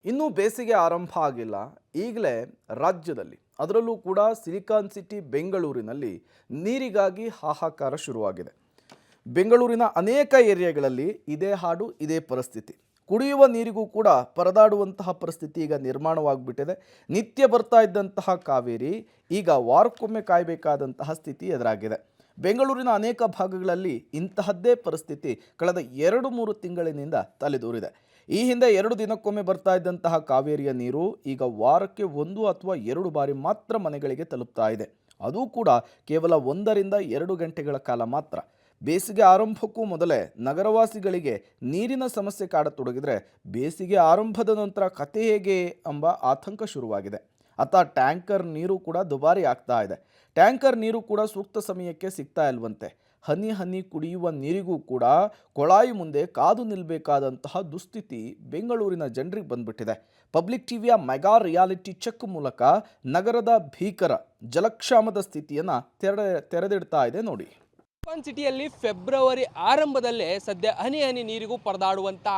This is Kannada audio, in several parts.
ಇನ್ನೂ ಬೇಸಿಗೆ ಆರಂಭ ಆಗಿಲ್ಲ. ಈಗಲೇ ರಾಜ್ಯದಲ್ಲಿ ಅದರಲ್ಲೂ ಕೂಡ ಸಿಲಿಕಾನ್ ಸಿಟಿ ಬೆಂಗಳೂರಿನಲ್ಲಿ ನೀರಿಗಾಗಿ ಹಾಹಾಕಾರ ಶುರುವಾಗಿದೆ. ಬೆಂಗಳೂರಿನ ಅನೇಕ ಏರಿಯಾಗಳಲ್ಲಿ ಇದೇ ಹಾಡು ಇದೇ ಪರಿಸ್ಥಿತಿ. ಕುಡಿಯುವ ನೀರಿಗೂ ಕೂಡ ಪರದಾಡುವಂತಹ ಪರಿಸ್ಥಿತಿ ಈಗ ನಿರ್ಮಾಣವಾಗಿಬಿಟ್ಟಿದೆ. ನಿತ್ಯ ಬರ್ತಾ ಇದ್ದಂತಹ ಕಾವೇರಿ ಈಗ ವಾರಕ್ಕೊಮ್ಮೆ ಕಾಯಬೇಕಾದಂತಹ ಸ್ಥಿತಿ ಎದುರಾಗಿದೆ. ಬೆಂಗಳೂರಿನ ಅನೇಕ ಭಾಗಗಳಲ್ಲಿ ಇಂತಹದ್ದೇ ಪರಿಸ್ಥಿತಿ ಕಳೆದ 2-3 ತಿಂಗಳಿನಿಂದ ತಲೆದೂರಿದೆ. ಈ ಹಿಂದೆ 2 ದಿನಕ್ಕೊಮ್ಮೆ ಬರ್ತಾ ಇದ್ದಂತಹ ಕಾವೇರಿಯ ನೀರು ಈಗ ವಾರಕ್ಕೆ 1 ಅಥವಾ 2 ಬಾರಿ ಮಾತ್ರ ಮನೆಗಳಿಗೆ ತಲುಪ್ತಾ ಇದೆ. ಅದು ಕೂಡ ಕೇವಲ 1ರಿಂದ 2 ಗಂಟೆಗಳ ಕಾಲ ಮಾತ್ರ. ಬೇಸಿಗೆ ಆರಂಭಕ್ಕೂ ಮೊದಲೇ ನಗರವಾಸಿಗಳಿಗೆ ನೀರಿನ ಸಮಸ್ಯೆ ಕಾಡತೊಡಗಿದ್ರೆ ಬೇಸಿಗೆ ಆರಂಭದ ನಂತರ ಕತೆ ಹೇಗೆ ಎಂಬ ಆತಂಕ ಶುರುವಾಗಿದೆ. ಅತ್ತ ಟ್ಯಾಂಕರ್ ನೀರು ಕೂಡ ದುಬಾರಿ ಆಗ್ತಾ ಇದೆ. ಟ್ಯಾಂಕರ್ ನೀರು ಕೂಡ ಸೂಕ್ತ ಸಮಯಕ್ಕೆ ಸಿಗ್ತಾ ಇಲ್ವಂತೆ. ಹನಿ ಹನಿ ಕುಡಿಯುವ ನೀರಿಗೂ ಕೂಡ ಕೊಳಾಯಿ ಮುಂದೆ ಕಾದು ನಿಲ್ಲಬೇಕಾದಂತಹ ದುಸ್ಥಿತಿ ಬೆಂಗಳೂರಿನ ಜನರಿಗೆ ಬಂದ್ಬಿಟ್ಟಿದೆ. ಪಬ್ಲಿಕ್ ಟಿವಿಯ ಮೆಗಾ ರಿಯಾಲಿಟಿ ಚೆಕ್ ಮೂಲಕ ನಗರದ ಭೀಕರ ಜಲಕ್ಷಾಮದ ಸ್ಥಿತಿಯನ್ನು ತೆರೆದಿಡ್ತಾ ಇದೆ ನೋಡಿ. ಸಿಲಿಕಾನ್ ಸಿಟಿಯಲ್ಲಿ ಫೆಬ್ರವರಿ ಆರಂಭದಲ್ಲೇ ಸದ್ಯ ಹನಿ ಹನಿ ನೀರಿಗೂ ಪರದಾಡುವಂಥ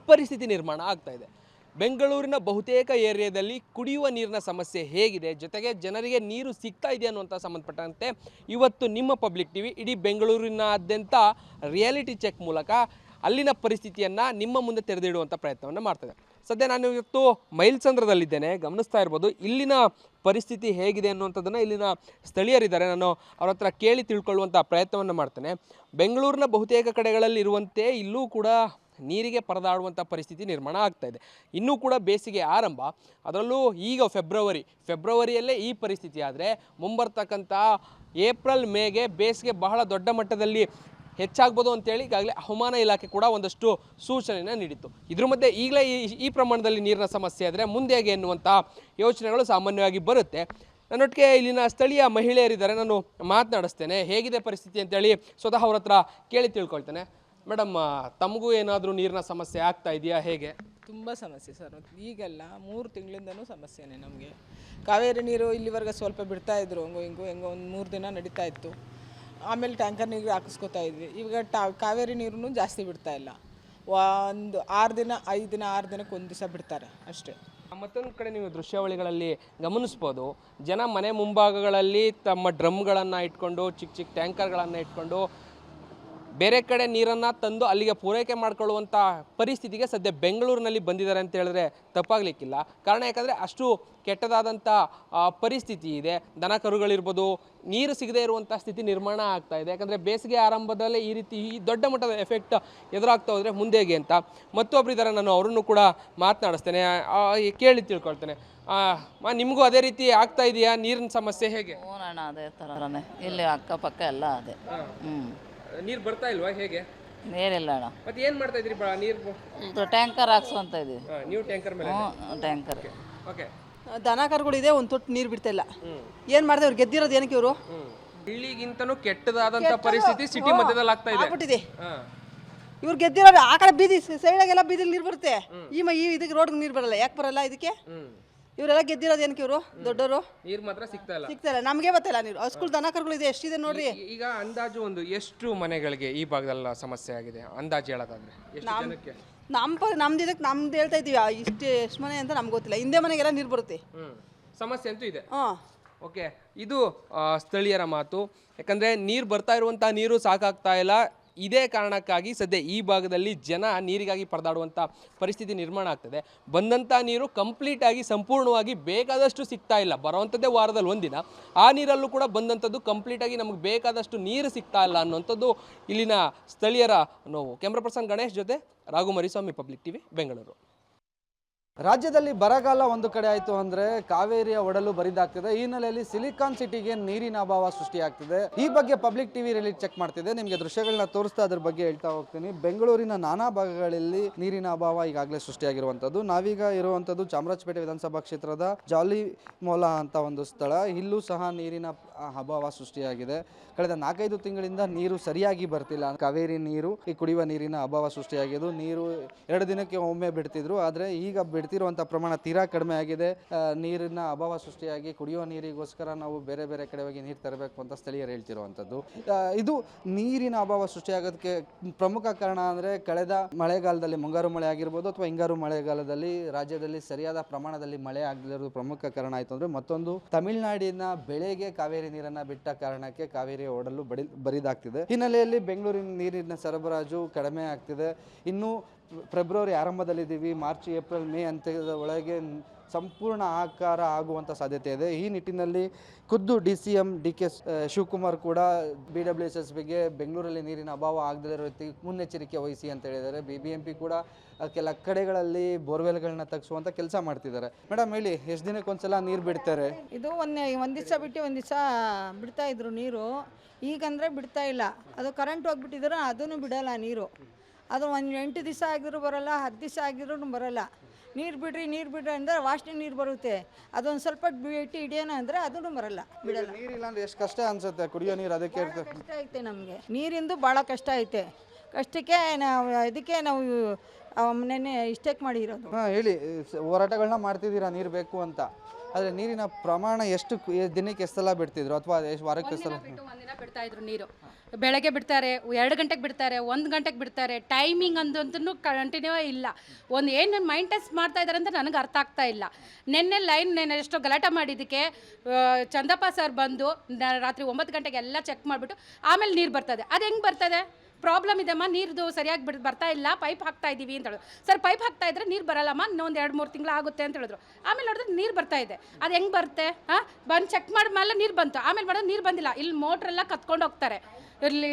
ಪರಿಸ್ಥಿತಿ ನಿರ್ಮಾಣ ಆಗ್ತಾ ಇದೆ. ಬೆಂಗಳೂರಿನ ಬಹುತೇಕ ಏರಿಯಾದಲ್ಲಿ ಕುಡಿಯುವ ನೀರಿನ ಸಮಸ್ಯೆ ಹೇಗಿದೆ, ಜೊತೆಗೆ ಜನರಿಗೆ ನೀರು ಸಿಗ್ತಾ ಇದೆ ಅನ್ನುವಂಥ ಸಂಬಂಧಪಟ್ಟಂತೆ ಇವತ್ತು ನಿಮ್ಮ ಪಬ್ಲಿಕ್ ಟಿವಿ ಇಡೀ ಬೆಂಗಳೂರಿನಾದ್ಯಂತ ರಿಯಾಲಿಟಿ ಚೆಕ್ ಮೂಲಕ ಅಲ್ಲಿನ ಪರಿಸ್ಥಿತಿಯನ್ನು ನಿಮ್ಮ ಮುಂದೆ ತೆರೆದಿಡುವಂಥ ಪ್ರಯತ್ನವನ್ನು ಮಾಡ್ತದೆ. ಸದ್ಯ ನಾನು ಇವತ್ತು ಮೈಲ್ಸಂದ್ರದಲ್ಲಿದ್ದೇನೆ. ಗಮನಿಸ್ತಾ ಇರ್ಬೋದು ಇಲ್ಲಿನ ಪರಿಸ್ಥಿತಿ ಹೇಗಿದೆ ಅನ್ನುವಂಥದ್ದನ್ನು ಇಲ್ಲಿನ ಸ್ಥಳೀಯರಿದ್ದಾರೆ, ನಾನು ಅವ್ರ ಹತ್ರ ಕೇಳಿ ತಿಳ್ಕೊಳ್ಳುವಂಥ ಪ್ರಯತ್ನವನ್ನು ಮಾಡ್ತೇನೆ. ಬೆಂಗಳೂರಿನ ಬಹುತೇಕ ಕಡೆಗಳಲ್ಲಿ ಇರುವಂತೆ ಇಲ್ಲೂ ಕೂಡ ನೀರಿಗೆ ಪರದಾಡುವಂಥ ಪರಿಸ್ಥಿತಿ ನಿರ್ಮಾಣ ಆಗ್ತಾ ಇದೆ. ಇನ್ನೂ ಕೂಡ ಬೇಸಿಗೆ ಆರಂಭ, ಅದರಲ್ಲೂ ಈಗ ಫೆಬ್ರವರಿಯಲ್ಲೇ ಈ ಪರಿಸ್ಥಿತಿ ಆದರೆ ಮುಂಬರ್ತಕ್ಕಂಥ ಏಪ್ರಿಲ್ ಮೇಗೆ ಬೇಸಿಗೆ ಬಹಳ ದೊಡ್ಡ ಮಟ್ಟದಲ್ಲಿ ಹೆಚ್ಚಾಗ್ಬೋದು ಅಂತೇಳಿ ಈಗಾಗಲೇ ಹವಾಮಾನ ಇಲಾಖೆ ಕೂಡ ಒಂದಷ್ಟು ಸೂಚನೆಯನ್ನು ನೀಡಿತ್ತು. ಇದ್ರ ಮಧ್ಯೆ ಈಗಲೇ ಈ ಪ್ರಮಾಣದಲ್ಲಿ ನೀರಿನ ಸಮಸ್ಯೆ ಆದರೆ ಮುಂದೆ ಹೇಗೆ ಎನ್ನುವಂಥ ಯೋಚನೆಗಳು ಸಾಮಾನ್ಯವಾಗಿ ಬರುತ್ತೆ. ನನ್ನೊಟ್ಟಿಗೆ ಇಲ್ಲಿನ ಸ್ಥಳೀಯ ಮಹಿಳೆಯರಿದ್ದಾರೆ, ನಾನು ಮಾತನಾಡಿಸ್ತೇನೆ ಹೇಗಿದೆ ಪರಿಸ್ಥಿತಿ ಅಂತೇಳಿ ಸ್ವತಃ ಅವ್ರ ಹತ್ರ ಕೇಳಿ ತಿಳ್ಕೊಳ್ತೇನೆ. ಮೇಡಮ್, ತಮಗೂ ಏನಾದರೂ ನೀರಿನ ಸಮಸ್ಯೆ ಆಗ್ತಾ ಇದೆಯಾ, ಹೇಗೆ? ತುಂಬ ಸಮಸ್ಯೆ ಸರ್. ಈಗೆಲ್ಲ 3 ತಿಂಗಳಿಂದನೂ ಸಮಸ್ಯೆನೇ ನಮಗೆ. ಕಾವೇರಿ ನೀರು ಇಲ್ಲಿವರೆಗೆ ಸ್ವಲ್ಪ ಬಿಡ್ತಾಯಿದ್ರು, ಹೆಂಗೋ ಒಂದು 3 ದಿನ ನಡೀತಾ ಇತ್ತು. ಆಮೇಲೆ ಟ್ಯಾಂಕರ್ ನೀರು ಹಾಕಿಸ್ಕೊತಾ ಇದ್ವಿ. ಇವಾಗ ಕಾವೇರಿ ನೀರು ಜಾಸ್ತಿ ಬಿಡ್ತಾ ಇಲ್ಲ. ಒಂದು 6 ದಿನ 5 ದಿನ 6 ದಿನಕ್ಕೆ ಒಂದು ದಿವಸ ಬಿಡ್ತಾರೆ ಅಷ್ಟೇ. ಮತ್ತೊಂದು ಕಡೆ ನೀವು ದೃಶ್ಯಾವಳಿಗಳಲ್ಲಿ ಗಮನಿಸ್ಬೋದು, ಜನ ಮನೆ ಮುಂಭಾಗಗಳಲ್ಲಿ ತಮ್ಮ ಡ್ರಮ್ಗಳನ್ನು ಇಟ್ಕೊಂಡು ಚಿಕ್ಕ ಟ್ಯಾಂಕರ್ಗಳನ್ನು ಇಟ್ಕೊಂಡು ಬೇರೆ ಕಡೆ ನೀರನ್ನು ತಂದು ಅಲ್ಲಿಗೆ ಪೂರೈಕೆ ಮಾಡಿಕೊಳ್ಳುವಂಥ ಪರಿಸ್ಥಿತಿಗೆ ಸದ್ಯ ಬೆಂಗಳೂರಿನಲ್ಲಿ ಬಂದಿದ್ದಾರೆ ಅಂತ ಹೇಳಿದ್ರೆ ತಪ್ಪಾಗಲಿಕ್ಕಿಲ್ಲ. ಕಾರಣ ಯಾಕಂದರೆ ಅಷ್ಟು ಕೆಟ್ಟದಾದಂಥ ಪರಿಸ್ಥಿತಿ ಇದೆ. ದನ ಕರುಗಳಿರ್ಬೋದು, ನೀರು ಸಿಗದೇ ಇರುವಂಥ ಸ್ಥಿತಿ ನಿರ್ಮಾಣ ಆಗ್ತಾ ಇದೆ. ಯಾಕಂದರೆ ಬೇಸಿಗೆ ಆರಂಭದಲ್ಲೇ ಈ ದೊಡ್ಡ ಮಟ್ಟದ ಎಫೆಕ್ಟ್ ಎದುರಾಗ್ತಾ ಹೋದರೆ ಮುಂದೆ ಹೇಗೆ ಅಂತ ಮತ್ತೊಬ್ಬರು ಇದ್ದಾರೆ, ನಾನು ಅವರನ್ನು ಕೂಡ ಮಾತನಾಡಿಸ್ತೇನೆ, ಕೇಳಿ ತಿಳ್ಕೊಳ್ತೇನೆ. ನಿಮಗೂ ಅದೇ ರೀತಿ ಆಗ್ತಾ ಇದೆಯಾ ನೀರಿನ ಸಮಸ್ಯೆ, ಹೇಗೆ? ಅಣ್ಣ ಅದೇ ಥರನೇ ಇಲ್ಲಿ ಅಕ್ಕಪಕ್ಕ ಎಲ್ಲ ಅದೇ. ನೀರು ಬರ್ತಾ ಇಲ್ವಾ, ಹೇಗೆ? ನೀರಿಲ್ಲ ಅಣ್ಣ. ಮತ್ತೆ ಏನು ಮಾಡ್ತಾ ಇದ್ರಿ ನೀರು? ಟ್ಯಾಂಕರ್ ಹಾಕ್ಸುವಂತ ಇದೀವಿ. ನೀವು ಟ್ಯಾಂಕರ್ ಮೇಲೆ? ಟ್ಯಾಂಕರ್. ಓಕೆ. ದನ ಕರುಗಳಿದೆ, ಒಂದು ತೊಟ್ಟು ನೀರು ಬಿಡ್ತಾ ಇಲ್ಲ. ಏನು ಮಾಡಿದೆ ಇವ್ರು? ಗೆದ್ದಿರೋದು ಏನಕ್ಕೆ ಇವರು? ಹಳ್ಳಿಗಿಂತನೂ ಕೆಟ್ಟದಾದಂಥ ಪರಿಸ್ಥಿತಿ ಸಿಟಿ ಮಧ್ಯದಲ್ಲಿ ಆಗ್ತಾ ಇದೆ. ಇವ್ರು ಗೆದ್ದಿರೋರು ಆ ಕಡೆ ಬೀದಿ ಸೈಡಾಗೆಲ್ಲ ಬೀದಿಲಿ ನೀರು ಬರುತ್ತೆ, ಈ ಇದಕ್ಕೆ ರೋಡ್ಗೆ ನೀರು ಬರಲ್ಲ. ಯಾಕೆ ಬರಲ್ಲ ಇದಕ್ಕೆ? ಇವರೆಲ್ಲ ಗೆದ್ದಿರೋದು ಏನಕ್ಕೆ? ಇವರು ದೊಡ್ಡವರು ನೀರು ಮಾತ್ರ ಸಿಗ್ತಾ ಇಲ್ಲ. ನಮಗೆ ಗೊತ್ತಿಲ್ಲ ನೀರು. ಸ್ಕೂಲ್ ದನ ಕರುಗಳಿದೆ, ಎಷ್ಟಿದೆ ನೋಡ್ರಿ. ಈಗ ಅಂದಾಜು ಒಂದು ಎಷ್ಟು ಮನೆಗಳಿಗೆ ಈ ಭಾಗದಲ್ಲ ಸಮಸ್ಯೆ ಆಗಿದೆ ಅಂದಾಜು ಹೇಳೋದಾದ್ರೆ? ನಮ್ದು ಇದಕ್ಕೆ ನಮ್ದು ಹೇಳ್ತಾ ಇದೀವಿ, ಎಷ್ಟು ಮನೆ ಅಂತ ನಮ್ಗೆ ಗೊತ್ತಿಲ್ಲ. ಹಿಂದೆ ಮನೆಗೆಲ್ಲ ನೀರು ಬರುತ್ತೆ. ಸಮಸ್ಯೆ ಅಂತೂ ಇದೆ. ಓಕೆ, ಇದು ಸ್ಥಳೀಯರ ಮಾತು. ಯಾಕಂದ್ರೆ ನೀರು ಬರ್ತಾ ಇರುವಂಥ ನೀರು ಸಾಕಾಗ್ತಾ ಇಲ್ಲ. ಇದೇ ಕಾರಣಕ್ಕಾಗಿ ಸದ್ಯ ಈ ಭಾಗದಲ್ಲಿ ಜನ ನೀರಿಗಾಗಿ ಪರದಾಡುವಂಥ ಪರಿಸ್ಥಿತಿ ನಿರ್ಮಾಣ ಆಗ್ತದೆ. ಬಂದಂಥ ನೀರು ಕಂಪ್ಲೀಟಾಗಿ ಸಂಪೂರ್ಣವಾಗಿ ಬೇಕಾದಷ್ಟು ಸಿಗ್ತಾ ಇಲ್ಲ. ಬರುವಂಥದ್ದೇ ವಾರದಲ್ಲಿ ಒಂದಿನ. ಆ ನೀರಲ್ಲೂ ಕೂಡ ಬಂದಂಥದ್ದು ಕಂಪ್ಲೀಟಾಗಿ ನಮಗೆ ಬೇಕಾದಷ್ಟು ನೀರು ಸಿಗ್ತಾ ಇಲ್ಲ ಅನ್ನುವಂಥದ್ದು ಇಲ್ಲಿನ ಸ್ಥಳೀಯರ ನೋವು. ಕ್ಯಾಮ್ರಾ ಪರ್ಸನ್ ಗಣೇಶ್ ಜೊತೆ ರಾಘು ಮರಿಸ್ವಾಮಿ, ಪಬ್ಲಿಕ್ ಟಿವಿ, ಬೆಂಗಳೂರು. ರಾಜ್ಯದಲ್ಲಿ ಬರಗಾಲ ಒಂದು ಕಡೆ ಆಯಿತು ಅಂದರೆ ಕಾವೇರಿಯ ಒಡಲು ಬರಿದಾಗ್ತಿದೆ. ಈ ಹಿನ್ನೆಲೆಯಲ್ಲಿ ಸಿಲಿಕಾನ್ ಸಿಟಿಗೆ ನೀರಿನ ಅಭಾವ ಸೃಷ್ಟಿಯಾಗ್ತಿದೆ. ಈ ಬಗ್ಗೆ ಪಬ್ಲಿಕ್ ಟಿವಿ ರಿಲೀಸ್ ಚೆಕ್ ಮಾಡ್ತಿದೆ. ನಿಮಗೆ ದೃಶ್ಯಗಳನ್ನ ತೋರಿಸ್ತಾ ಅದ್ರ ಬಗ್ಗೆ ಹೇಳ್ತಾ ಹೋಗ್ತೀನಿ. ಬೆಂಗಳೂರಿನ ನಾನಾ ಭಾಗಗಳಲ್ಲಿ ನೀರಿನ ಅಭಾವ ಈಗಾಗಲೇ ಸೃಷ್ಟಿಯಾಗಿರುವಂಥದ್ದು. ನಾವೀಗ ಇರುವಂಥದ್ದು ಚಾಮರಾಜಪೇಟೆ ವಿಧಾನಸಭಾ ಕ್ಷೇತ್ರದ ಜಾಲಿ ಮೊಲ ಅಂತ ಒಂದು ಸ್ಥಳ. ಇಲ್ಲೂ ಸಹ ನೀರಿನ ಅಭಾವ ಸೃಷ್ಟಿಯಾಗಿದೆ. ಕಳೆದ 4-5 ತಿಂಗಳಿಂದ ನೀರು ಸರಿಯಾಗಿ ಬರ್ತಿಲ್ಲ. ಕಾವೇರಿ ನೀರು, ಈ ಕುಡಿಯುವ ನೀರಿನ ಅಭಾವ ಸೃಷ್ಟಿಯಾಗಿದ್ದು, ನೀರು 2 ದಿನಕ್ಕೆ ಒಮ್ಮೆ ಬಿಡ್ತಿದ್ರು, ಆದರೆ ಈಗ ಬಿಡ್ತಿರುವಂಥ ಪ್ರಮಾಣ ತೀರಾ ಕಡಿಮೆ ಆಗಿದೆ. ನೀರಿನ ಅಭಾವ ಸೃಷ್ಟಿಯಾಗಿ ಕುಡಿಯುವ ನೀರಿಗೋಸ್ಕರ ನಾವು ಬೇರೆ ಬೇರೆ ಕಡೆ ಹೋಗಿ ನೀರು ತರಬೇಕು ಅಂತ ಸ್ಥಳೀಯರು ಹೇಳ್ತಿರುವಂಥದ್ದು. ಇದು ನೀರಿನ ಅಭಾವ ಸೃಷ್ಟಿಯಾಗೋದಕ್ಕೆ ಪ್ರಮುಖ ಕಾರಣ ಅಂದರೆ ಕಳೆದ ಮಳೆಗಾಲದಲ್ಲಿ ಮುಂಗಾರು ಮಳೆ ಆಗಿರ್ಬೋದು ಅಥವಾ ಹಿಂಗಾರು ಮಳೆಗಾಲದಲ್ಲಿ ರಾಜ್ಯದಲ್ಲಿ ಸರಿಯಾದ ಪ್ರಮಾಣದಲ್ಲಿ ಮಳೆ ಆಗದಿರೋದು ಪ್ರಮುಖ ಕಾರಣ ಆಯಿತು ಅಂದರೆ, ಮತ್ತೊಂದು ತಮಿಳುನಾಡಿನ ಬೆಳೆಗೆ ಕಾವೇರಿ ನೀರನ್ನು ಬಿಟ್ಟ ಕಾರಣಕ್ಕೆ ಕಾವೇರಿ ಒಡಲು ಬರಿದಾಗ್ತಿದೆ. ಹಿನ್ನೆಲೆಯಲ್ಲಿ ಬೆಂಗಳೂರಿನ ನೀರಿನ ಸರಬರಾಜು ಕಡಿಮೆ ಆಗ್ತಿದೆ. ಇನ್ನು ಫೆಬ್ರವರಿ ಆರಂಭದಲ್ಲಿದ್ದೀವಿ, ಮಾರ್ಚ್ ಏಪ್ರಿಲ್ ಮೇ ಅಂತ್ಯದ ಒಳಗೆ ಸಂಪೂರ್ಣ ಆಕಾರ ಆಗುವಂಥ ಸಾಧ್ಯತೆ ಇದೆ. ಈ ನಿಟ್ಟಿನಲ್ಲಿ ಖುದ್ದು DCM DK ಶಿವಕುಮಾರ್ ಕೂಡ BWSSBಗೆ ಬೆಂಗಳೂರಲ್ಲಿ ನೀರಿನ ಅಭಾವ ಆಗದೇ ಇರೋ ರೀತಿ ಮುನ್ನೆಚ್ಚರಿಕೆ ವಹಿಸಿ ಅಂತ ಹೇಳಿದ್ದಾರೆ. BBMP ಕೂಡ ಕೆಲ ಕಡೆಗಳಲ್ಲಿ ಬೋರ್ವೆಲ್ಗಳನ್ನ ತೆಗೆಸುವಂಥ ಕೆಲಸ ಮಾಡ್ತಿದ್ದಾರೆ. ಮೇಡಮ್ ಹೇಳಿ, ಎಷ್ಟು ದಿನಕ್ಕೊಂದ್ಸಲ ನೀರು ಬಿಡ್ತಾರೆ? ಇದು ಒಂದು ದಿವಸ ಬಿಟ್ಟು ಒಂದು ದಿವಸ ಬಿಡ್ತಾ ಇದ್ರು ನೀರು. ಈಗಂದರೆ ಬಿಡ್ತಾ ಇಲ್ಲ. ಅದು ಕರೆಂಟ್ ಹೋಗ್ಬಿಟ್ಟಿದ್ರೆ ಅದನ್ನು ಬಿಡಲ್ಲ ನೀರು. ಅದು ಒಂದು 8 ದಿವಸ ಆಗಿದ್ರು ಬರೋಲ್ಲ, 10 ದಿವಸ ಆಗಿದ್ರು ಬರೋಲ್ಲ. ನೀರು ಬಿಡ್ರಿ ಅಂದರೆ ವಾಸನೆ ನೀರು ಬರುತ್ತೆ. ಅದೊಂದು ಸ್ವಲ್ಪ ಬಿಟ್ಟು ಹಿಡಿಯೋಣ ಅಂದರೆ ಅದನ್ನು ಬರಲ್ಲ, ಬಿಡಲ್ಲ. ನೀರಿಲ್ಲ ಅಂದರೆ ಎಷ್ಟು ಕಷ್ಟ ಅನ್ಸುತ್ತೆ ಕುಡಿಯೋ ನೀರು? ಅದಕ್ಕೆ ಕಷ್ಟ ಐತೆ ನಮಗೆ, ನೀರಿಂದು ಭಾಳ ಕಷ್ಟ ಐತೆ. ಕಷ್ಟಕ್ಕೆ ನಾವು ಇದಕ್ಕೆ ನಾವು ನೆನ್ನೆ ಇಷ್ಟಕ್ಕೆ ಮಾಡಿರೋದು. ಹಾಂ ಹೇಳಿ, ಹೋರಾಟಗಳನ್ನ ಮಾಡ್ತಿದ್ದೀರಾ ನೀರು ಬೇಕು ಅಂತ. ಆದರೆ ನೀರಿನ ಪ್ರಮಾಣ ಎಷ್ಟು ದಿನಕ್ಕೆ ಎಷ್ಟು ಸಲ ಬಿಡ್ತಿದ್ರು ಅಥವಾ ಎಷ್ಟು ವಾರಕ್ಕೆ ಎಷ್ಟು ಸಲ? ಒಂದಿನ ಬಿಡ್ತಾ ಇದ್ರು ನೀರು. ಬೆಳಗ್ಗೆ ಬಿಡ್ತಾರೆ, 2 ಗಂಟೆಗೆ ಬಿಡ್ತಾರೆ, 1 ಗಂಟೆಗೆ ಬಿಡ್ತಾರೆ. ಟೈಮಿಂಗ್ ಅಂತೂ ಕಂಟಿನ್ಯೂ ಇಲ್ಲ. ಒಂದು ಏನು ಮೈಂಡ್ ಟೆಸ್ಟ್ ಮಾಡ್ತಾ ಇದ್ದಾರೆ ಅಂತ ನನಗೆ ಅರ್ಥ ಆಗ್ತಾ ಇಲ್ಲ. ನೆನ್ನೆ ಎಷ್ಟೋ ಗಲಾಟೆ ಮಾಡಿದ್ದಕ್ಕೆ ಚಂದಪ್ಪ ಸರ್ ಬಂದು ರಾತ್ರಿ 9 ಗಂಟೆಗೆ ಎಲ್ಲ ಚೆಕ್ ಮಾಡಿಬಿಟ್ಟು ಆಮೇಲೆ ನೀರು ಬರ್ತದೆ. ಅದು ಹೆಂಗೆ ಬರ್ತದೆ? ಪ್ರಾಬ್ಲಮ್ ಇದೆಮ್ಮ, ನೀರ್ದು ಸರಿಯಾಗಿ ಬರ್ತಾ ಇಲ್ಲ, ಪೈಪ್ ಹಾಕ್ತಾ ಇದ್ದೀವಿ ಅಂತ ಹೇಳಿದ್ರು. ಸರ್ ಪೈಪ್ ಹಾಕ್ತಾ ಇದ್ರೆ ನೀರು ಬರಲ್ಲಮ್ಮ, ಇನ್ನೊಂದು 2-3 ತಿಂಗಳು ಆಗುತ್ತೆ ಅಂತ ಹೇಳಿದ್ರು. ಆಮೇಲೆ ನೋಡಿದ್ರೆ ನೀರು ಬರ್ತಾ ಇದೆ. ಅದು ಹೆಂಗೆ ಬರುತ್ತೆ? ಬಂದು ಚೆಕ್ ಮಾಡಿದ್ಮೇಲೆ ನೀರು ಬಂತು, ಆಮೇಲೆ ಮಾಡೋದು ನೀರು ಬಂದಿಲ್ಲ. ಇಲ್ಲಿ ಮೋಟ್ರೆಲ್ಲ ಕತ್ಕೊಂಡು ಹೋಗ್ತಾರೆ. ಇಲ್ಲಿ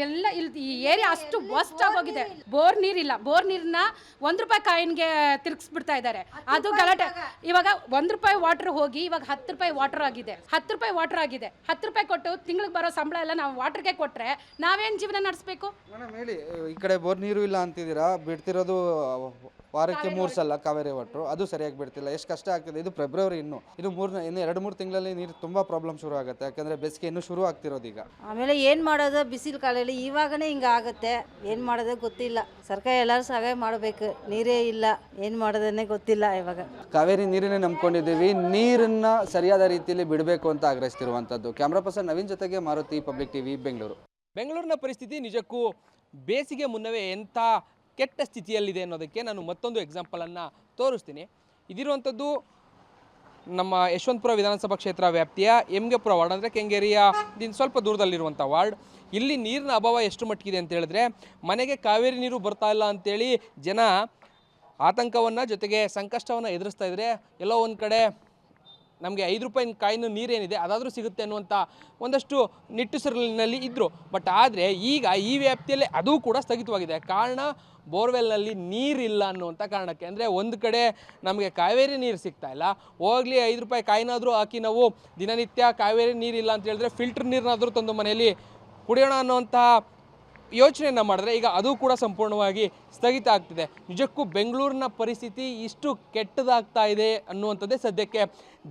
ಈ ಏರಿಯಾ ಅಷ್ಟು ವರ್ಸ್ಟ್ ಆಗೋಗಿದೆ. ಬೋರ್ ನೀರಿಲ್ಲ. ಬೋರ್ ನೀರನ್ನ ₹1 ಕಾಯಿನ್ಗೆ ತಿರುಗಿಸ್ಬಿಡ್ತಾ ಇದ್ದಾರೆ. ಅದು ಗಲಾಟೆ. ಇವಾಗ ₹1 ವಾಟರ್ ಹೋಗಿ ಇವಾಗ ₹10 ವಾಟರ್ ಆಗಿದೆ. ₹10 ಕೊಟ್ಟು ತಿಂಗಳಿಗೆ ಬರೋ ಸಂಬಳ ಎಲ್ಲ ನಾವು ವಾಟರ್ಗೆ ಕೊಟ್ಟರೆ ನಾವೇನು ಜೀವನ ನಡೆಸಬೇಕು? ಮೇಡಮ್ ಹೇಳಿ, ಈ ಕಡೆ ಬೋರ್ ನೀರು ಇಲ್ಲ ಅಂತಿದ್ದೀರಾ, ಬಿಡ್ತಿರೋದು ವಾರಕ್ಕೆ 3 ಸಲ ಕಾವೇರಿ ವಾಟ್ರು, ಅದು ಸರಿಯಾಗಿ ಬಿಡ್ತಿಲ್ಲ. ಎಷ್ಟು ಕಷ್ಟ ಆಗ್ತಿದೆ. ಇದು ಫೆಬ್ರವರಿ, ಇನ್ನು 2-3 ತಿಂಗಳಲ್ಲಿ ನೀರು ತುಂಬ ಪ್ರಾಬ್ಲಮ್ ಶುರು ಆಗುತ್ತೆ. ಯಾಕಂದರೆ ಬೇಸಿಗೆ ಇನ್ನೂ ಶುರು ಆಗ್ತಿರೋದು ಈಗ. ಆಮೇಲೆ ಏನು ಮಾಡೋದು ಬಿಸಿಲು ಕಾಲದಲ್ಲಿ ಇವಾಗನೇ ಹಿಂಗೆ ಆಗುತ್ತೆ. ಏನು ಮಾಡೋದು ಗೊತ್ತಿಲ್ಲ. ಸರ್ಕಾರ ಎಲ್ಲರೂ ಸಹಾಯ ಮಾಡಬೇಕು. ನೀರೇ ಇಲ್ಲ, ಏನು ಮಾಡೋದನ್ನೇ ಗೊತ್ತಿಲ್ಲ ಇವಾಗ. ಕಾವೇರಿ ನೀರನ್ನೇ ನಂಬ್ಕೊಂಡಿದ್ದೀವಿ, ನೀರನ್ನು ಸರಿಯಾದ ರೀತಿಯಲ್ಲಿ ಬಿಡಬೇಕು ಅಂತ ಆಗ್ರಹಿಸ್ತಿರುವಂಥದ್ದು. ಕ್ಯಾಮ್ರಾ ಪರ್ಸನ್ ನವೀನ್ ಜೊತೆಗೆ ಮಾರುತಿ, ಪಬ್ಲಿಕ್ ಟಿವಿ, ಬೆಂಗಳೂರು. ಬೆಂಗಳೂರಿನ ಪರಿಸ್ಥಿತಿ ನಿಜಕ್ಕೂ ಬೇಸಿಗೆ ಮುನ್ನವೇ ಎಂಥ ಕೆಟ್ಟ ಸ್ಥಿತಿಯಲ್ಲಿದೆ ಅನ್ನೋದಕ್ಕೆ ನಾನು ಮತ್ತೊಂದು ಎಕ್ಸಾಂಪಲನ್ನು ತೋರಿಸ್ತೀನಿ. ಇದಿರುವಂಥದ್ದು ನಮ್ಮ ಯಶವಂತಪುರ ವಿಧಾನಸಭಾ ಕ್ಷೇತ್ರ ವ್ಯಾಪ್ತಿಯ ಎಮ್ಗೆಪುರ ವಾರ್ಡ್, ಅಂದರೆ ಕೆಂಗೇರಿಯಿಂದ ಸ್ವಲ್ಪ ದೂರದಲ್ಲಿರುವಂಥ ವಾರ್ಡ್. ಇಲ್ಲಿ ನೀರಿನ ಅಭಾವ ಎಷ್ಟು ಮಟ್ಟಿಗಿದೆ ಅಂತ ಹೇಳಿದ್ರೆ, ಮನೆಗೆ ಕಾವೇರಿ ನೀರು ಬರ್ತಾ ಇಲ್ಲ ಅಂತೇಳಿ ಜನ ಆತಂಕವನ್ನು ಜೊತೆಗೆ ಸಂಕಷ್ಟವನ್ನು ಎದುರಿಸ್ತಾ ಇದ್ದಾರೆ. ಎಲ್ಲೋ ಒಂದು ಕಡೆ ನಮಗೆ ₹5 ಕಾಯಿನ ನೀರೇನಿದೆ ಅದಾದರೂ ಸಿಗುತ್ತೆ ಅನ್ನುವಂಥ ಒಂದಷ್ಟು ನಿಟ್ಟುಸಿರಿನಲ್ಲಿ ಇದ್ದರು. ಬಟ್ ಆದರೆ ಈಗ ಈ ವ್ಯಾಪ್ತಿಯಲ್ಲಿ ಅದು ಕೂಡ ಸ್ಥಗಿತವಾಗಿದೆ. ಕಾರಣ ಬೋರ್ವೆಲ್ನಲ್ಲಿ ನೀರಿಲ್ಲ ಅನ್ನುವಂಥ ಕಾರಣಕ್ಕೆ. ಅಂದರೆ ಒಂದು ಕಡೆ ನಮಗೆ ಕಾವೇರಿ ನೀರು ಸಿಗ್ತಾ ಇಲ್ಲ, ಹೋಗಲಿ ₹5 ಕಾಯಿನಾದರೂ ಹಾಕಿ ನಾವು ದಿನನಿತ್ಯ ಕಾವೇರಿ ನೀರಿಲ್ಲ ಅಂತ ಹೇಳಿದ್ರೆ ಫಿಲ್ಟರ್ ನೀರನ್ನಾದರೂ ತಂದು ಮನೆಯಲ್ಲಿ ಕುಡಿಯೋಣ ಅನ್ನುವಂಥ ಯೋಚನೆಯನ್ನು ಮಾಡಿದ್ರೆ ಈಗ ಅದು ಕೂಡ ಸಂಪೂರ್ಣವಾಗಿ ಸ್ಥಗಿತ ಆಗ್ತಿದೆ. ನಿಜಕ್ಕೂ ಬೆಂಗಳೂರಿನ ಪರಿಸ್ಥಿತಿ ಇಷ್ಟು ಕೆಟ್ಟದಾಗ್ತಾ ಇದೆ ಅನ್ನುವಂಥದ್ದೇ ಸದ್ಯಕ್ಕೆ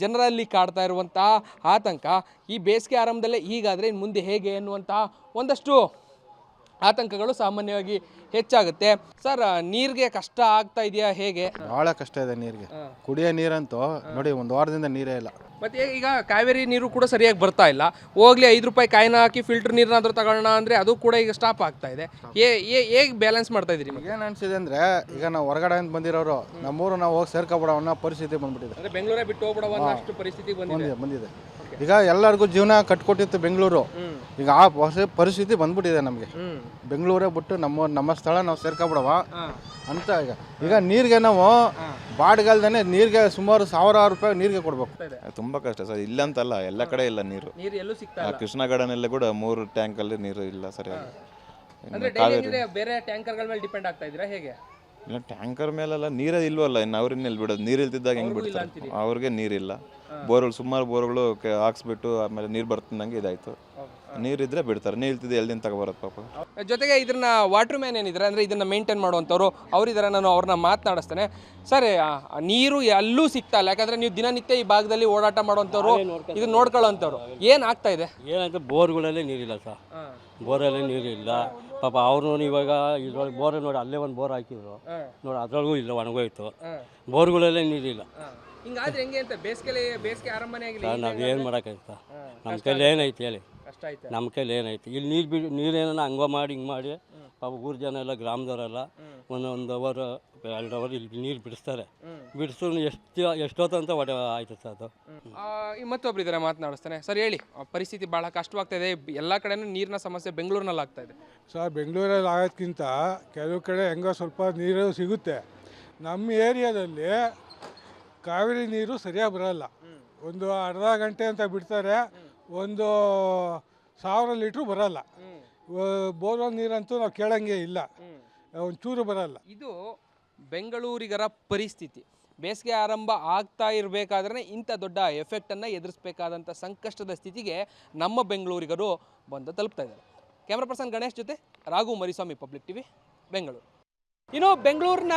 ಜನರಲ್ಲಿ ಕಾಡ್ತಾ ಇರುವಂತಹ ಆತಂಕ. ಈ ಬೇಸಿಗೆ ಆರಂಭದಲ್ಲೇ ಹೀಗಾದರೆ ಇನ್ನು ಮುಂದೆ ಹೇಗೆ ಅನ್ನುವಂತಹ ಒಂದಷ್ಟು ಆತಂಕಗಳು ಸಾಮಾನ್ಯವಾಗಿ ಹೆಚ್ಚಾಗುತ್ತೆ. ಸರ್, ನೀರಿಗೆ ಕಷ್ಟ ಆಗ್ತಾ ಇದೆಯಾ, ಹೇಗೆ? ಭಾಳ ಕಷ್ಟ ಇದೆ ನೀರಿಗೆ. ಕುಡಿಯೋ ನೀರಂತೂ ನೋಡಿ 1 ವಾರದಿಂದ ನೀರೇ ಇಲ್ಲ. ಮತ್ತು ಈಗ ಕಾವೇರಿ ನೀರು ಕೂಡ ಸರಿಯಾಗಿ ಬರ್ತಾ ಇಲ್ಲ. ಹೋಗ್ಲಿ ₹5 ಕಾಯಿನ ಹಾಕಿ ಫಿಲ್ಟರ್ ನೀರನ್ನಾದ್ರೂ ತಗೊಳ್ಳೋಣ ಅಂದರೆ ಅದು ಕೂಡ ಈಗ ಸ್ಟಾಪ್ ಆಗ್ತಾ ಇದೆ. ಹೇಗೆ ಬ್ಯಾಲೆನ್ಸ್ ಮಾಡ್ತಾ ಇದ್ದೀರಿ? ಏನು ಅನಿಸಿದೆ ಅಂದರೆ, ಈಗ ನಾವು ಹೊರಗಡೆ ಅಂತ ಬಂದಿರೋರು ನಮ್ಮೂರು ನಾವು ಹೋಗಿ ಸೇರ್ಕೊಬಿಡೋ ಅನ್ನೋ ಪರಿಸ್ಥಿತಿ ಬಂದ್ಬಿಟ್ಟಿದೆ. ಅಂದರೆ ಬೆಂಗಳೂರೇ ಬಿಟ್ಟು ಹೋಗ್ಬಿಡೋ ಅಷ್ಟು ಪರಿಸ್ಥಿತಿ ಬಂದಿದೆ. ಈಗ ಎಲ್ಲರಿಗೂ ಜೀವನ ಕಟ್ಕೊಟ್ಟಿತ್ತು ಬೆಂಗಳೂರು. ಈಗ ಆ ಪರಿಸ್ಥಿತಿ ಬಂದ್ಬಿಟ್ಟಿದೆ ನಮಗೆ. ಬೆಂಗಳೂರೇ ಬಿಟ್ಟು ನಮ್ಮ ಸ್ಥಳ ನಾವು ಸೇರ್ಕೊಬಿಡವ ಅಂತ. ಈಗ ನೀರಿಗೆ ನಾವು ಬಾಡಿಗಲ್ದೇ ನೀರಿಗೆ ಸುಮಾರು ₹1000 ನೀರಿಗೆ ಕೊಡ್ಬೇಕು. ತುಂಬಾ ಕಷ್ಟ ಸರ್. ಇಲ್ಲ ಅಂತಲ್ಲ, ಎಲ್ಲ ಕಡೆ ಇಲ್ಲ ನೀರು. ಎಲ್ಲೂ ಸಿಗ್ತಾ ಇಲ್ಲ. ಕೃಷ್ಣ ಗಾರ್ಡನ್ ಕೂಡ 3 ಟ್ಯಾಂಕಲ್ಲಿ ನೀರು ಇಲ್ಲ ಸರಿಯಾಗಿ. ಬೇರೆ ಟ್ಯಾಂಕರ್ಗಳ ಮೇಲೆ ಡಿಪೆಂಡ್ ಆಗ್ತಾ ಇದ್ದೀರಾ, ಹೇಗೆ? ಇಲ್ಲ, ಟ್ಯಾಂಕರ್ ಮೇಲೆಲ್ಲ ನೀರೇ ಇಲ್ವಲ್ಲ, ಇನ್ನು ಅವ್ರನ್ನ ಎಲ್ಲಿ ಬಿಡೋದು? ನೀರು ಇಲ್ತಿದ್ದಾಗ ಹೆಂಗೆ ಬಿಡ್ತಾರೆ? ಅವ್ರಿಗೆ ನೀರಿಲ್ಲ. ಬೋರ್ಗಳು ಸುಮಾರು ಬೋರ್ಗಳು ಹಾಕ್ಸ್ಬಿಟ್ಟು ಆಮೇಲೆ ನೀರು ಬರ್ತಿದ್ದಂಗೆ ಇದಾಯ್ತು. ನೀರಿದ್ರೆ ಬಿಡ್ತಾರೆ, ನೀರು ಇಲ್ತಿದ್ದೆ ಎಲ್ಲಿ ತಗೊಬರೋದು ಪಾಪ. ಜೊತೆಗೆ ಇದನ್ನ ವಾಟರ್ ಮ್ಯಾನ್ ಏನಿದ್ದಾರೆ, ಅಂದರೆ ಇದನ್ನು ಮೇಂಟೈನ್ ಮಾಡುವಂಥವ್ರು ಅವರಿದ್ದಾರೆ. ನಾನು ಅವ್ರನ್ನ ಮಾತನಾಡಿಸ್ತೇನೆ. ಸರ್, ನೀರು ಎಲ್ಲೂ ಸಿಗ್ತಾ ಇಲ್ಲ, ಯಾಕಂದರೆ ನೀವು ದಿನನಿತ್ಯ ಈ ಭಾಗದಲ್ಲಿ ಓಡಾಟ ಮಾಡುವಂಥವ್ರು, ಇದು ನೋಡ್ಕೊಳ್ಳೋವಂಥವ್ರು. ಏನಾಗ್ತಾ ಇದೆ? ಏನಂತ ಬೋರ್ಗಳಲ್ಲೇ ನೀರಿಲ್ಲ ಸರ್. ಬೋರಲ್ಲಿ ನೀರಿಲ್ಲ, ಪಾಪ ಅವರು ಇವಾಗ ಇದ್ರೊಳಗೆ ಬೋರ್ ನೋಡಿ ಅಲ್ಲೇ ಒಂದು ಬೋರ್ ಹಾಕಿದ್ರು ನೋಡಿ ಅದ್ರೊಳಗೂ ಇಲ್ಲ ಒಣಗೋಯ್ತು ಬೋರ್ಗಳಲ್ಲೇ ನೀರಿಲ್ಲ. ಹಿಂಗಾದ್ರೆ ಹೆಂಗೆ ಅಂತ ಬೇಸಿಗೆ ಆರಂಭನೇ ಆಗಿಲ್ಲ. ನಾವೇನು ಮಾಡೋಕ್ಕಾಯ್ತಾ, ನಮ್ಮ ಕೈಲಿ ಏನೈತಿ ಹೇಳಿ, ನಮ್ಮ ಕೈಲಿ ಏನೈತಿ. ಇಲ್ಲಿ ನೀರೇನ ಹಂಗೋ ಮಾಡಿ ಹಿಂಗೆ ಮಾಡಿ ಪಾಪ ಊರು ಜನ ಎಲ್ಲ ಗ್ರಾಮದವರೆಲ್ಲ ಒಂದು ಅವರ್ 2 ಅವರ್ ಇಲ್ಲಿ ನೀರು ಬಿಡಿಸ್ತಾರೆ. ಬಿಡಿಸು ಎಷ್ಟೊತ್ತು ಅಂತ ಹೊಟ್ಟೆ ಆಯ್ತು ಸರ್ ಅದು. ಮತ್ತೊಬ್ರು ಇದ್ದಾರೆ, ಮಾತನಾಡಿಸ್ತಾನೆ. ಸರ್ ಹೇಳಿ, ಪರಿಸ್ಥಿತಿ ಭಾಳ ಕಷ್ಟವಾಗ್ತಾ ಇದೆ, ಎಲ್ಲ ಕಡೆನೂ ನೀರಿನ ಸಮಸ್ಯೆ ಬೆಂಗಳೂರಿನಲ್ಲಿ ಆಗ್ತಾ ಇದೆ. ಸರ್ ಬೆಂಗಳೂರಲ್ಲಿ ಆಗೋದ್ಕಿಂತ ಕೆಲವು ಕಡೆ ಹೆಂಗೋ ಸ್ವಲ್ಪ ನೀರು ಸಿಗುತ್ತೆ. ನಮ್ಮ ಏರಿಯಾದಲ್ಲಿ ಕಾವೇರಿ ನೀರು ಸರಿಯಾಗಿ ಬರೋಲ್ಲ. ಒಂದು ಅರ್ಧ ಗಂಟೆ ಅಂತ ಬಿಡ್ತಾರೆ, ಒಂದು 1000 ಲೀಟ್ರು ಬರೋಲ್ಲ. ಬೋರ್ವೆಲ್ ನೀರಂತೂ ನಾವು ಕೇಳಂಗೆ ಇಲ್ಲ, ಒಂಚೂರು ಬರೋಲ್ಲ. ಇದು ಬೆಂಗಳೂರಿಗರ ಪರಿಸ್ಥಿತಿ. ಬೇಸಿಗೆ ಆರಂಭ ಆಗ್ತಾ ಇರಬೇಕಾದ್ರೆ ಇಂಥ ದೊಡ್ಡ ಎಫೆಕ್ಟನ್ನು ಎದುರಿಸಬೇಕಾದಂಥ ಸಂಕಷ್ಟದ ಸ್ಥಿತಿಗೆ ನಮ್ಮ ಬೆಂಗಳೂರಿಗರು ಬಂದು ತಲುಪ್ತಾ ಇದ್ದಾರೆ. ಕ್ಯಾಮ್ರಾ ಪರ್ಸನ್ ಗಣೇಶ್ ಜೊತೆ ರಾಘು ಮರಿಸ್ವಾಮಿ, ಪಬ್ಲಿಕ್ ಟಿವಿ, ಬೆಂಗಳೂರು. ಇನ್ನು ಬೆಂಗಳೂರಿನ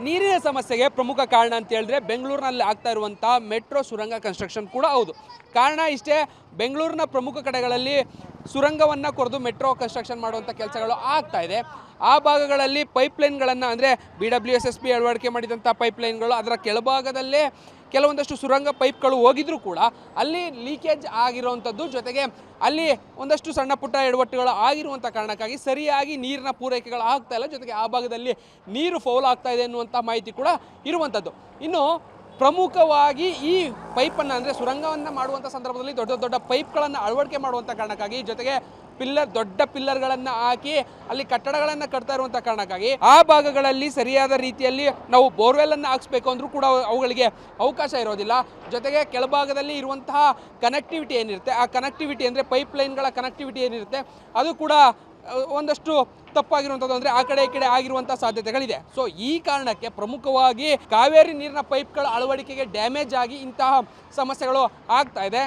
ನೀರಿನ ಸಮಸ್ಯೆಗೆ ಪ್ರಮುಖ ಕಾರಣ ಅಂತ ಹೇಳಿದ್ರೆ ಬೆಂಗಳೂರಿನಲ್ಲಿ ಆಗ್ತಾ ಇರುವಂಥ ಮೆಟ್ರೋ ಸುರಂಗ ಕನ್ಸ್ಟ್ರಕ್ಷನ್ ಕೂಡ ಹೌದು. ಕಾರಣ ಇಷ್ಟೇ, ಬೆಂಗಳೂರಿನ ಪ್ರಮುಖ ಕಡೆಗಳಲ್ಲಿ ಸುರಂಗವನ್ನು ಕೊರೆದು ಮೆಟ್ರೋ ಕನ್ಸ್ಟ್ರಕ್ಷನ್ ಮಾಡುವಂಥ ಕೆಲಸಗಳು ಆಗ್ತಾ ಇದೆ. ಆ ಭಾಗಗಳಲ್ಲಿ ಪೈಪ್ಲೈನ್ಗಳನ್ನು ಅಂದರೆ BWSSB ಅಳವಡಿಕೆ ಮಾಡಿದಂಥ ಪೈಪ್ಲೈನ್ಗಳು, ಅದರ ಕೆಳಭಾಗದಲ್ಲೇ ಕೆಲವೊಂದಷ್ಟು ಸುರಂಗ ಪೈಪ್ಗಳು ಹೋಗಿದ್ರೂ ಕೂಡ ಅಲ್ಲಿ ಲೀಕೇಜ್ ಆಗಿರುವಂಥದ್ದು, ಜೊತೆಗೆ ಅಲ್ಲಿ ಒಂದಷ್ಟು ಸಣ್ಣ ಪುಟ್ಟ ಎಡವಟ್ಟುಗಳು ಆಗಿರುವಂಥ ಕಾರಣಕ್ಕಾಗಿ ಸರಿಯಾಗಿ ನೀರಿನ ಪೂರೈಕೆಗಳು ಆಗ್ತಾ ಇಲ್ಲ. ಜೊತೆಗೆ ಆ ಭಾಗದಲ್ಲಿ ನೀರು ಫೌಲ್ ಆಗ್ತಾ ಇದೆ ಎನ್ನುವಂಥ ಮಾಹಿತಿ ಕೂಡ ಇರುವಂಥದ್ದು. ಇನ್ನು ಪ್ರಮುಖವಾಗಿ ಈ ಪೈಪನ್ನು ಅಂದರೆ ಸುರಂಗವನ್ನು ಮಾಡುವಂಥ ಸಂದರ್ಭದಲ್ಲಿ ದೊಡ್ಡ ದೊಡ್ಡ ಪೈಪ್ಗಳನ್ನು ಅಳವಡಿಕೆ ಮಾಡುವಂಥ ಕಾರಣಕ್ಕಾಗಿ, ಜೊತೆಗೆ ದೊಡ್ಡ ಪಿಲ್ಲರ್ಗಳನ್ನು ಹಾಕಿ ಅಲ್ಲಿ ಕಟ್ಟಡಗಳನ್ನು ಕಟ್ತಾ ಇರುವಂಥ ಕಾರಣಕ್ಕಾಗಿ ಆ ಭಾಗಗಳಲ್ಲಿ ಸರಿಯಾದ ರೀತಿಯಲ್ಲಿ ನಾವು ಬೋರ್ವೆಲ್ಲನ್ನು ಹಾಕ್ಸ್ಬೇಕು ಅಂದರೂ ಕೂಡ ಅವುಗಳಿಗೆ ಅವಕಾಶ ಇರೋದಿಲ್ಲ. ಜೊತೆಗೆ ಕೆಳಭಾಗದಲ್ಲಿ ಇರುವಂತಹ ಕನೆಕ್ಟಿವಿಟಿ ಏನಿರುತ್ತೆ, ಆ ಕನೆಕ್ಟಿವಿಟಿ ಅಂದರೆ ಪೈಪ್ಲೈನ್ಗಳ ಕನೆಕ್ಟಿವಿಟಿ ಏನಿರುತ್ತೆ ಅದು ಕೂಡ ಒಂದಷ್ಟು ತಪ್ಪಾಗಿರುವಂಥದ್ದು, ಅಂದರೆ ಆ ಕಡೆ ಈ ಕಡೆ ಆಗಿರುವಂಥ ಸಾಧ್ಯತೆಗಳಿದೆ. ಸೊ ಈ ಕಾರಣಕ್ಕೆ ಪ್ರಮುಖವಾಗಿ ಕಾವೇರಿ ನೀರಿನ ಪೈಪ್ಗಳ ಅಳವಡಿಕೆಗೆ ಡ್ಯಾಮೇಜ್ ಆಗಿ ಇಂತಹ ಸಮಸ್ಯೆಗಳು ಆಗ್ತಾ ಇದೆ.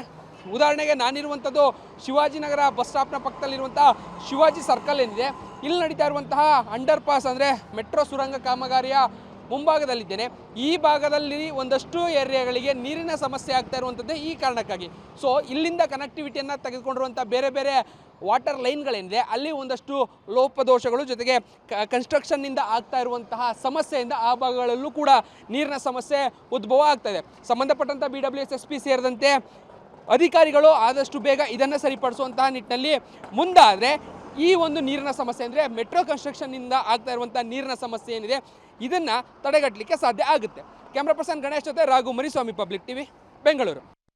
ಉದಾಹರಣೆಗೆ ನಾನಿರುವಂಥದ್ದು ಶಿವಾಜಿನಗರ ಬಸ್ ಸ್ಟಾಪ್ನ ಪಕ್ಕದಲ್ಲಿರುವಂಥ ಶಿವಾಜಿ ಸರ್ಕಲ್ ಏನಿದೆ, ಇಲ್ಲಿ ನಡೀತಾ ಇರುವಂತಹ ಅಂಡರ್ ಪಾಸ್ ಅಂದರೆ ಮೆಟ್ರೋ ಸುರಂಗ ಕಾಮಗಾರಿಯ ಮುಂಭಾಗದಲ್ಲಿದ್ದೇನೆ. ಈ ಭಾಗದಲ್ಲಿ ಒಂದಷ್ಟು ಏರಿಯಾಗಳಿಗೆ ನೀರಿನ ಸಮಸ್ಯೆ ಆಗ್ತಾ ಇರುವಂಥದ್ದೇ ಈ ಕಾರಣಕ್ಕಾಗಿ. ಸೊ ಇಲ್ಲಿಂದ ಕನೆಕ್ಟಿವಿಟಿಯನ್ನು ತೆಗೆದುಕೊಂಡಿರುವಂಥ ಬೇರೆ ಬೇರೆ ವಾಟರ್ ಲೈನ್ಗಳೇನಿದೆ ಅಲ್ಲಿ ಒಂದಷ್ಟು ಲೋಪದೋಷಗಳು, ಜೊತೆಗೆ ಕನ್ಸ್ಟ್ರಕ್ಷನ್ನಿಂದ ಆಗ್ತಾ ಇರುವಂತಹ ಸಮಸ್ಯೆಯಿಂದ ಆ ಭಾಗಗಳಲ್ಲೂ ಕೂಡ ನೀರಿನ ಸಮಸ್ಯೆ ಉದ್ಭವ ಆಗ್ತಾ ಇದೆ. ಸಂಬಂಧಪಟ್ಟಂಥ BWSSB ಸೇರಿದಂತೆ ಅಧಿಕಾರಿಗಳು ಆದಷ್ಟು ಬೇಗ ಇದನ್ನು ಸರಿಪಡಿಸುವಂತಹ ನಿಟ್ಟಿನಲ್ಲಿ ಮುಂದಾದರೆ ಈ ಒಂದು ನೀರಿನ ಸಮಸ್ಯೆ ಅಂದರೆ ಮೆಟ್ರೋ ಕನ್ಸ್ಟ್ರಕ್ಷನ್ನಿಂದ ಆಗ್ತಾ ಇರುವಂಥ ನೀರಿನ ಸಮಸ್ಯೆ ಏನಿದೆ ಇದನ್ನು ತಡೆಗಟ್ಟಲಿಕ್ಕೆ ಸಾಧ್ಯ ಆಗುತ್ತೆ. ಕ್ಯಾಮ್ರಾ ಪರ್ಸನ್ ಗಣೇಶ್ ಜೊತೆ ರಾಘು ಮರಿಸ್ವಾಮಿ, ಪಬ್ಲಿಕ್ ಟಿವಿ, ಬೆಂಗಳೂರು.